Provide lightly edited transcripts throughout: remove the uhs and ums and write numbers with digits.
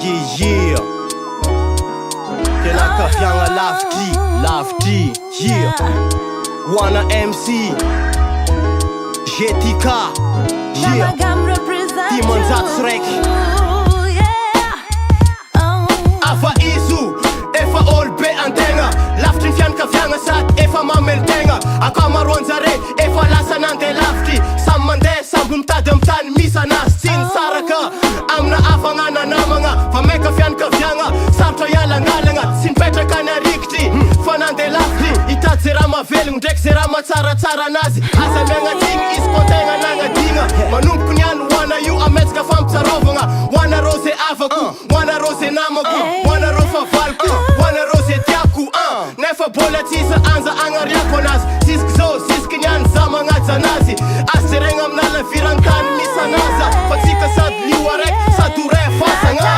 Yeah. Tena kafiagna lavitry. Yeah. Wana MC GTK. Yeah. Timanjato raiky. Afa izo efa olo be antegna, lavitry ny fianakaviagna sady efa mameltegna. Akamaroanjare efa lasa nandeha lavitry, samy mandeha samby mitady amy tany misy anazy tsy nisaraka amina afagnana namagna. Fa maika fianakaviagna sarotra ialangalagna, tsy nipetraka ny arikitry fa nandeha lavitry hitady ze raha mavelogno ndraiky ze raha matsaratsara anazy. Aza miagnatigny izy koa tegna nagnadigna, manomboko niany hoana io ametsaka fampitsarovagna. Hoanarô ze avako, hoanarô ze namako, hoanarô favaliko, hoanarô ze tiako. Nefa bola tsisa anja agnariako anazy, zisky zô zisky niany za magnaja anazy. Azy jeregna amina lavirantany misy anaza, fa tsika sady lio araiky sady ore fasagna.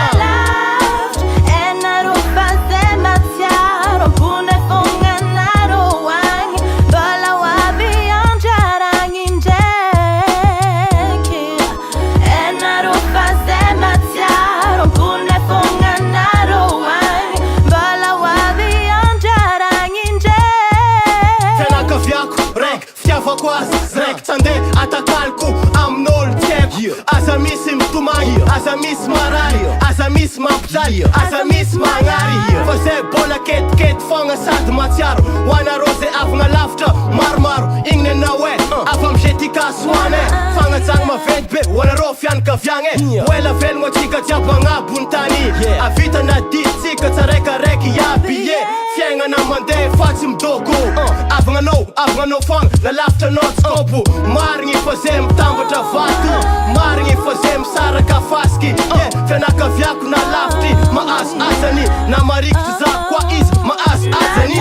Zrek tsande atakalko amin'olo tiako. Aza misy mitomagny, aza misy marary, aza misy mampitaly, aza misy magnary. Fa zay bola ketikety fogna sady matsiaro. Hoanarô ze avagna lavitra maromaro, igny nenao hoe avy amy GTK soane. Fagnajagny maventy be hoanarô fianakaviagna, hoela velogno atsika jiaby agnabony tany. Avita na ditsika tsaraikaraiky iaby. Fiaignana mandeha fa tsy midoko, avagnanao fogna na lavitra anao tsy kôpo. Marigny fa zay mitambatra vato, marigny fa zay misaraka fasiky. Fianakaviako na lavitry mahazo azany, na marikitry za koa izy mahazo azany.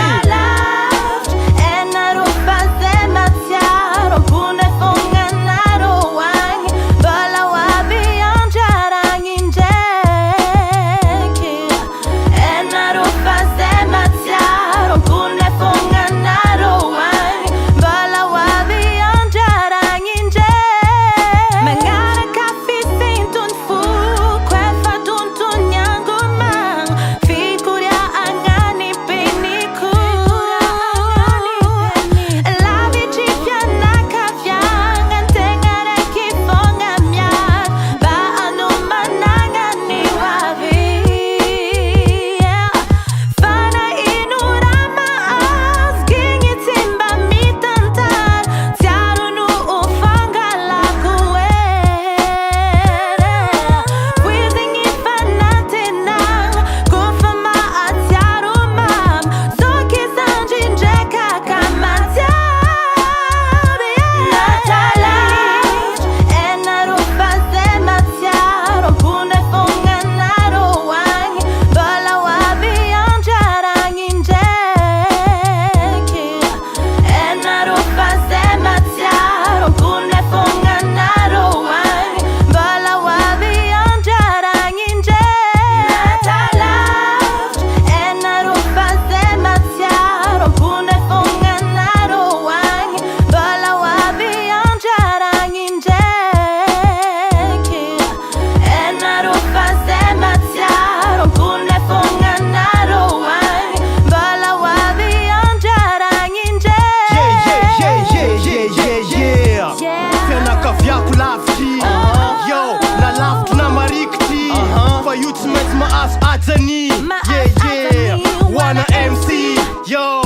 Wana MC, yo.